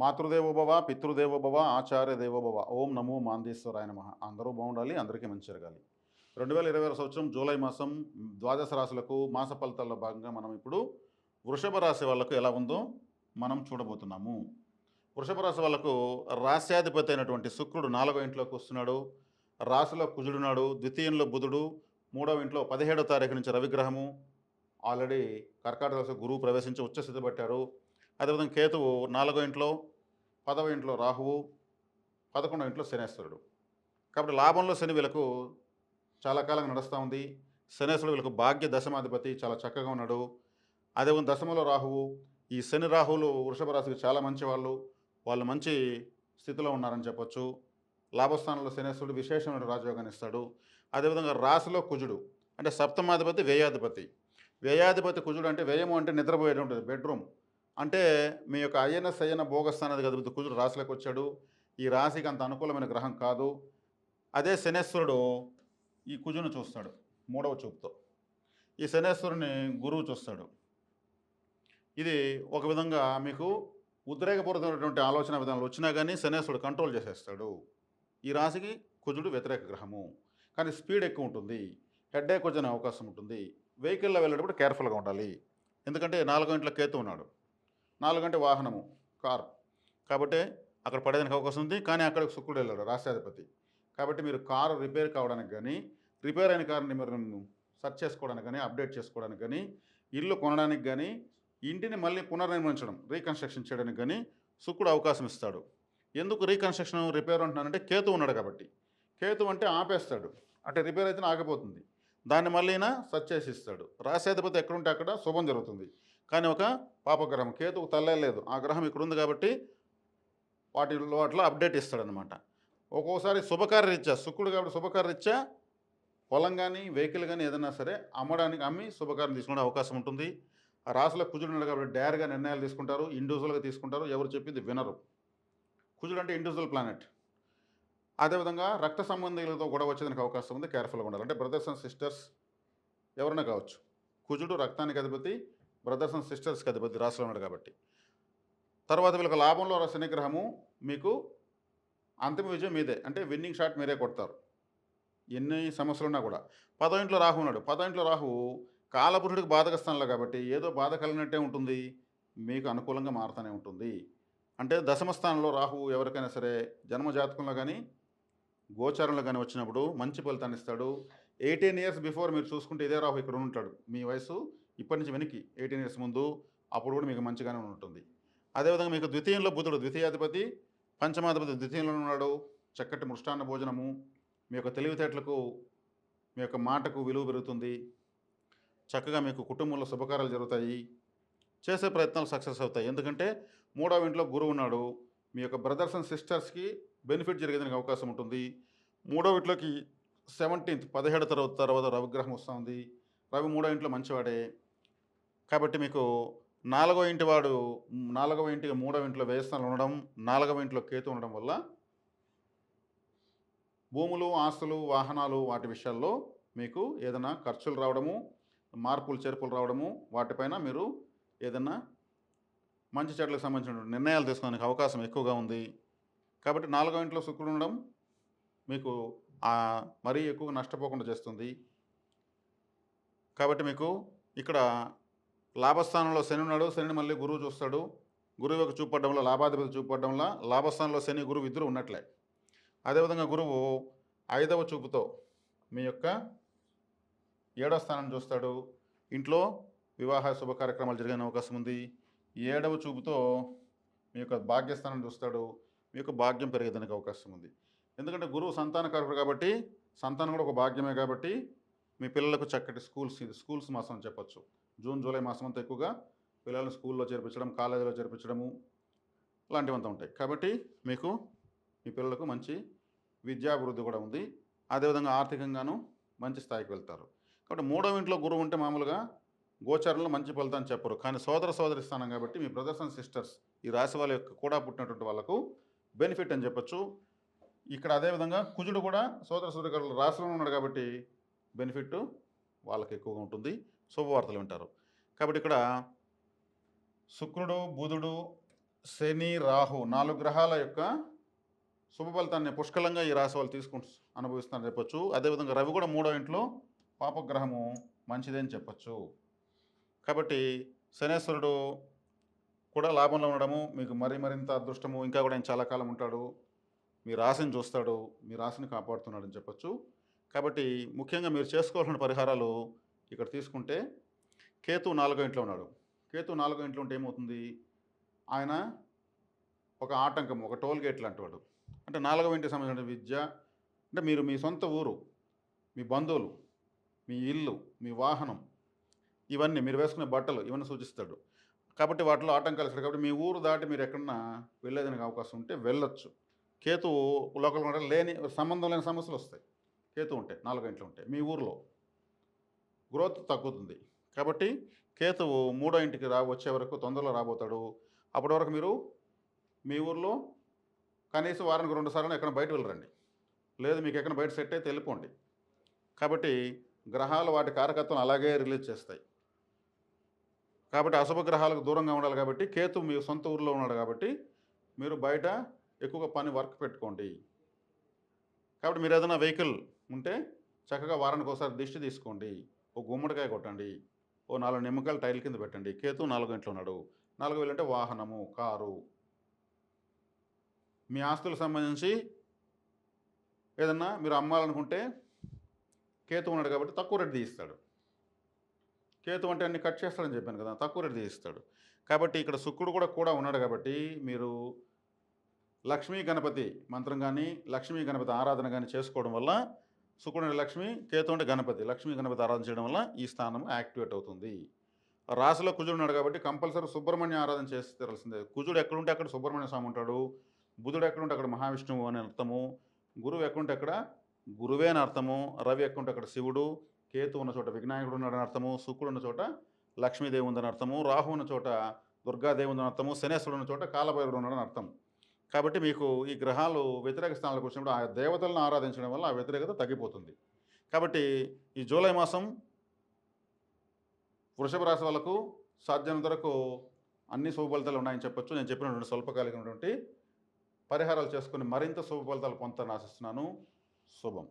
మాతృదేవోభవ, పితృదేవోభవ, ఆచార్య దేవోభవ. ఓం నమో మాందేశ్వరాయ నమః. అందరూ బాగుండాలి. అందరికీ మంచి జరగాలి. 2026 సంవత్సరం జూలై మాసం ద్వాదశ రాశులకు మాస ఫలితాల్లో భాగంగా మనం ఇప్పుడు వృషభ రాశి వాళ్ళకు ఎలా ఉందో మనం చూడబోతున్నాము. వృషభ రాశి వాళ్ళకు రాశ్యాధిపతి అయినటువంటి శుక్రుడు 4వ ఇంట్లోకి వస్తున్నాడు. రాశిలో కుజుడున్నాడు, ద్వితీయంలో బుధుడు, 3వ ఇంట్లో 17వ తారీఖు నుంచి రవిగ్రహము ఆల్రెడీ కర్కాటక రాశిలో గురువు ప్రవేశించి ఉచ్చస్థితి పట్టారు. అదేవిధంగా కేతువు 4వ ఇంట్లో, 10వ ఇంట్లో రాహువు, 11వ ఇంట్లో శనేశ్వరుడు. కాబట్టి లాభంలో శని వీళ్ళకు చాలా కాలంగా నడుస్తూ ఉంది. శనేశ్వరుడు వీళ్ళకు భాగ్య దశమాధిపతి, చాలా చక్కగా ఉన్నాడు. అదేవిధంగా దశమలో రాహువు. ఈ శని రాహువులు వృషభ రాశికి చాలా మంచి వాళ్ళు మంచి స్థితిలో ఉన్నారని చెప్పొచ్చు. లాభస్థానంలో శనేశ్వరుడు విశేషమైన రాజయోగాన్ని ఇస్తాడు. అదేవిధంగా రాశిలో కుజుడు అంటే సప్తమాధిపతి, వ్యయాధిపతి. వ్యయాధిపతి కుజుడు అంటే వ్యయము అంటే నిద్రపోయేది ఉంటుంది, బెడ్రూమ్. అంటే మీ యొక్క అయన భోగస్థానాధిపతి కుజుడు రాశిలోకి వచ్చాడు. ఈ రాశికి అంత అనుకూలమైన గ్రహం కాదు. అదే శనేశ్వరుడు ఈ కుజును చూస్తాడు 3వ చూపుతో. ఈ శనేశ్వరుని గురువు చూస్తాడు. ఇది ఒక విధంగా మీకు ఉద్రేకపూరితమైనటువంటి ఆలోచన విధానాలు వచ్చినా కానీ శనేశ్వరుడు కంట్రోల్ చేసేస్తాడు. ఈ రాశికి కుజుడు వ్యతిరేక గ్రహము, కానీ స్పీడ్ ఎక్కువ ఉంటుంది, హెడ్ఏక్ వచ్చే అవకాశం ఉంటుంది. వెహికల్లో వెళ్ళేటప్పుడు కేర్ఫుల్గా ఉండాలి. ఎందుకంటే 4వ ఇంట్లో కేతు ఉన్నాడు. 4 అంటే వాహనము, కార్. కాబట్టి అక్కడ పడేదానికి అవకాశం ఉంది. కానీ అక్కడికి శుక్రుడు వెళ్ళాడు, రాష్ట్రాధిపతి. కాబట్టి మీరు కారు రిపేర్ కావడానికి కానీ, రిపేర్ అయిన కారుని మీరు సెర్చ్ చేసుకోవడానికి కానీ, అప్డేట్ చేసుకోవడానికి కానీ, ఇల్లు కొనడానికి కానీ, ఇంటిని మళ్ళీ పునర్నిర్మించడం, రీకన్స్ట్రక్షన్ చేయడానికి కానీ శుక్రుడు అవకాశం ఇస్తాడు. ఎందుకు రీకన్స్ట్రక్షన్ రిపేర్ అంటున్నానంటే కేతు ఉన్నాడు కాబట్టి. కేతు అంటే ఆపేస్తాడు, అంటే రిపేర్ అయితే ఆగిపోతుంది, దాన్ని మళ్ళీనా సెర్చ్ చేసి ఇస్తాడు. రాశ్యాధిపతి ఎక్కడుంటే అక్కడ శుభం జరుగుతుంది. కానీ ఒక పాపగ్రహం కేతుకు తల్లే లేదు, ఆ గ్రహం ఇక్కడ ఉంది కాబట్టి వాటిలో అట్లా అప్డేట్ ఇస్తాడనమాట. ఒక్కోసారి శుభకార్యరీత్యా శుక్రుడు కాబట్టి శుభకార్యరీత్యా పొలం కానీ, వెహికల్ కానీ ఏదైనా సరే అమ్మి శుభకార్యం తీసుకునే అవకాశం ఉంటుంది. ఆ రాశిలో కుజుడు ఉన్నాడు కాబట్టి డైరెక్ట్గా నిర్ణయాలు తీసుకుంటారు, ఇండివిజువల్గా తీసుకుంటారు, ఎవరు చెప్పింది వినరు. కుజుడు అంటే ఇండివిజువల్ ప్లానెట్. అదేవిధంగా రక్త సంబంధికులతో గొడవ వచ్చేదానికి అవకాశం ఉంది, కేర్ఫుల్గా ఉండాలి. అంటే బ్రదర్స్ అండ్ సిస్టర్స్ ఎవరైనా కావచ్చు. కుజుడు రక్తానికి అధిపతి, బ్రదర్స్ అండ్ సిస్టర్స్కి అధిపతి రాశిలో ఉన్నాడు కాబట్టి. తర్వాత వీళ్ళకి లాభంలో శనిగ్రహము మీకు అంతిమ విజయం మీదే, అంటే విన్నింగ్ షాట్ మీరే కొడతారు ఎన్ని సమస్యలు ఉన్నా కూడా. 10వ ఇంట్లో రాహు ఉన్నాడు. 10వ ఇంట్లో రాహు కాలపురుషుడికి బాధక స్థానంలో కాబట్టి ఏదో బాధ కలిగినట్టే ఉంటుంది, మీకు అనుకూలంగా మారుతూనే ఉంటుంది. అంటే దశమ స్థానంలో రాహు ఎవరికైనా సరే జన్మజాతకంలో కానీ, గోచారంలో కానీ వచ్చినప్పుడు మంచి ఫలితాన్ని ఇస్తాడు. 18 ఇయర్స్ బిఫోర్ మీరు చూసుకుంటే ఇదే రాహు ఇక్కడ ఉంటాడు. మీ వయసు ఇప్పటి నుంచి వెనక్కి 18 ఇయర్స్ ముందు, అప్పుడు కూడా మీకు మంచిగానే ఉంటుంది. అదేవిధంగా మీకు ద్వితీయంలో బుధుడు ద్వితీయాధిపతి, పంచమాధిపతి ద్వితీయంలో ఉన్నాడు. చక్కటి మృష్టాన్న భోజనము, మీ యొక్క తెలివితేటలకు, మీ యొక్క మాటకు విలువ పెరుగుతుంది. చక్కగా మీకు కుటుంబంలో శుభకార్యాలు జరుగుతాయి, చేసే ప్రయత్నాలు సక్సెస్ అవుతాయి. ఎందుకంటే 3వ ఇంట్లో గురువు ఉన్నాడు. మీ యొక్క బ్రదర్స్ అండ్ సిస్టర్స్కి బెనిఫిట్ జరిగేదానికి అవకాశం ఉంటుంది. 3వ ఇంట్లోకి 17 తర్వాత రవిగ్రహం వస్తుంది. రవి 3వ ఇంట్లో మంచివాడే కాబట్టి మీకు 4వ ఇంటి వాడు 4వ ఇంటికి 3వ ఇంట్లో వ్యయస్థానాలు ఉండడం, 4వ ఇంట్లో కేతు ఉండడం వల్ల భూములు, ఆస్తులు, వాహనాలు వాటి విషయాల్లో మీకు ఏదైనా ఖర్చులు రావడము, మార్పులు చేర్పులు రావడము, వాటిపైన మీరు ఏదైనా మంచి చెట్లకు సంబంధించిన నిర్ణయాలు తీసుకోవడానికి అవకాశం ఎక్కువగా ఉంది. కాబట్టి 4వ ఇంట్లో శుక్రుడు ఉండడం మీకు మరీ ఎక్కువగా నష్టపోకుండా చేస్తుంది. కాబట్టి మీకు ఇక్కడ లాభస్థానంలో శని ఉన్నాడు. శనిని మళ్ళీ గురువు చూస్తాడు. గురువు యొక్క చూపడం వల్ల, లాభాధిపతి చూపడం వల్ల లాభస్థానంలో శని గురువు ఇద్దరు ఉన్నట్లే. అదేవిధంగా గురువు 5వ చూపుతో మీ యొక్క 7వ స్థానం చూస్తాడు. ఇంట్లో వివాహ శుభ కార్యక్రమాలు జరిగే అవకాశం ఉంది. 7వ చూపుతో మీ యొక్క భాగ్యస్థానం చూస్తాడు. మీకు భాగ్యం పెరిగేదానికి అవకాశం ఉంది. ఎందుకంటే గురువు సంతానకారకుడు కాబట్టి, సంతానం కూడా ఒక భాగ్యమే కాబట్టి మీ పిల్లలకు చక్కటి స్కూల్స్ మాసం అని చెప్పచ్చు. జూన్, జూలై మాసం అంతా ఎక్కువగా పిల్లలను స్కూల్లో చేర్పించడం, కాలేజీలో చేర్పించడము లాంటివంతా ఉంటాయి. కాబట్టి మీకు మీ పిల్లలకు మంచి విద్యాభివృద్ధి కూడా ఉంది. అదేవిధంగా ఆర్థికంగాను మంచి స్థాయికి వెళ్తారు. కాబట్టి 3వ ఇంట్లో గురువు ఉంటే మామూలుగా గోచారంలో మంచి ఫలితాన్ని చెప్పరు. కానీ సోదరి స్థానం కాబట్టి మీ బ్రదర్స్ అండ్ సిస్టర్స్, ఈ రాశి వాళ్ళ యొక్క కూడా పుట్టినటువంటి వాళ్ళకు బెనిఫిట్ అని చెప్పచ్చు. ఇక్కడ అదేవిధంగా కుజుడు కూడా సోదరుల రాశిలో ఉన్నాడు కాబట్టి బెనిఫిట్ వాళ్ళకి ఎక్కువగా ఉంటుంది, శుభవార్తలు వింటారు. కాబట్టి ఇక్కడ శుక్రుడు, బుధుడు, శని రాహు 4 గ్రహాల యొక్క శుభ ఫలితాన్ని పుష్కలంగా ఈ రాశి వాళ్ళు అనుభవిస్తారని చెప్పొచ్చు. అదేవిధంగా రవి కూడా 3వ ఇంట్లో పాపగ్రహము మంచిదే అని చెప్పచ్చు. కాబట్టి శనేశ్వరుడు కూడా లాభంలో ఉండడము మీకు మరింత అదృష్టము, ఇంకా కూడా ఆయన చాలా కాలం ఉంటాడు, మీ రాశిని చూస్తాడు, మీ రాశిని కాపాడుతున్నాడని చెప్పొచ్చు. కాబట్టి ముఖ్యంగా మీరు చేసుకోవాల్సిన పరిహారాలు ఇక్కడ తీసుకుంటే, కేతు 4వ ఇంట్లో ఉన్నాడు. కేతు 4వ ఇంట్లో ఉంటే ఏమవుతుంది, ఆయన ఒక ఆటంకం, ఒక టోల్ గేట్ లాంటివాడు. అంటే 4వ ఇంటికి సంబంధించిన విద్య, అంటే మీరు మీ సొంత ఊరు, మీ బంధువులు, మీ ఇల్లు, మీ వాహనం, ఇవన్నీ మీరు వేసుకునే బట్టలు, ఇవన్నీ సూచిస్తాడు. కాబట్టి వాటిలో ఆటంకాలు వస్తాయి. కాబట్టి మీ ఊరు దాటి మీరు ఎక్కడన్నా వెళ్ళేదానికి అవకాశం ఉంటే వెళ్ళొచ్చు. కేతు లోకల్ ఉంటే లేని సంబంధం లేని సమస్యలు వస్తాయి. కేతు ఉంటే 4వ ఇంట్లో ఉంటే మీ ఊరిలో గ్రోత్ తగ్గుతుంది. కాబట్టి కేతువు 3వ ఇంటికి వచ్చే వరకు తొందరలో రాబోతాడు. అప్పటి వరకు మీరు మీ ఊర్లో కనీసం వారానికి 2 సార్లు ఎక్కడ బయట వెళ్ళరండి. లేదు మీకు ఎక్కడ బయట సెట్ అయితే వెళ్ళిపోండి. కాబట్టి గ్రహాలు వాటి కారకత్వం అలాగే రిలీజ్ చేస్తాయి. కాబట్టి అశుభ గ్రహాలకు దూరంగా ఉండాలి. కాబట్టి కేతు మీ సొంత ఊరిలో ఉన్నాడు. కాబట్టి మీరు బయట ఎక్కువగా వర్క్ పెట్టుకోండి. కాబట్టి మీరు ఏదైనా వెహికల్ ఉంటే చక్కగా వారానికి ఒకసారి దిష్టి తీసుకోండి, ఒక గుమ్మడికాయ కొట్టండి, ఓ 4 నిమ్మకాయలు టైల్ కింద పెట్టండి. కేతు 4వ ఇంట్లో ఉన్నాడు. 4వ ఇల్లు అంటే వాహనము, కారు, మీ ఆస్తులకు సంబంధించి ఏదన్నా మీరు అమ్మాలనుకుంటే కేతు ఉన్నాడు కాబట్టి తక్కువ రేటు తీయిస్తాడు. కేతు అంటే అన్ని కట్ చేస్తాడని చెప్పాను కదా, తక్కువ రేటు తీయిస్తాడు. కాబట్టి ఇక్కడ శుక్రుడు కూడా ఉన్నాడు. కాబట్టి మీరు లక్ష్మీ గణపతి మంత్రం కానీ, లక్ష్మీ గణపతి ఆరాధన కానీ చేసుకోవడం వల్ల, శుక్రుడు లక్ష్మి, కేతు అంటే గణపతి, లక్ష్మీ గణపతి ఆరాధన చేయడం వల్ల ఈ స్థానం యాక్టివేట్ అవుతుంది. రాశిలో కుజుడు ఉన్నాడు కాబట్టి కంపల్సరీ సుబ్రహ్మణ్య ఆరాధన చేసి తెరాల్సిందే. కుజుడు ఎక్కడుంటే అక్కడ సుబ్రహ్మణ్య స్వామి ఉంటాడు. బుధుడు ఎక్కడుంటే అక్కడ మహావిష్ణువు అని అర్థము. గురువు ఎక్కడుంటే అక్కడ గురువే అని అర్థము. రవి ఎక్కడుంటే అక్కడ శివుడు. కేతు ఉన్న చోట వినాయకుడు ఉన్నాడని అర్థము. శుక్రుడు ఉన్న చోట లక్ష్మీదేవి ఉందని అర్థము. రాహు ఉన్న చోట దుర్గాదేవి ఉందని అర్థము. శనేశ్వరుడు ఉన్న చోట కాలభైరవుడు ఉన్నాడని అర్థం. కాబట్టి మీకు ఈ గ్రహాలు వ్యతిరేక స్థానాలకు వచ్చినప్పుడు ఆ దేవతలను ఆరాధించడం వల్ల ఆ వ్యతిరేకత తగ్గిపోతుంది. కాబట్టి ఈ జూలై మాసం వృషభ రాశి వాళ్ళకు సాధ్యమైనంత వరకు అన్ని శుభ ఫలితాలు ఉన్నాయని చెప్పొచ్చు. నేను చెప్పినటువంటి స్వల్పకాలికమైనటువంటి పరిహారాలు చేసుకుని మరింత శుభ ఫలితాలు పొందుతారని ఆశిస్తున్నాను. శుభం.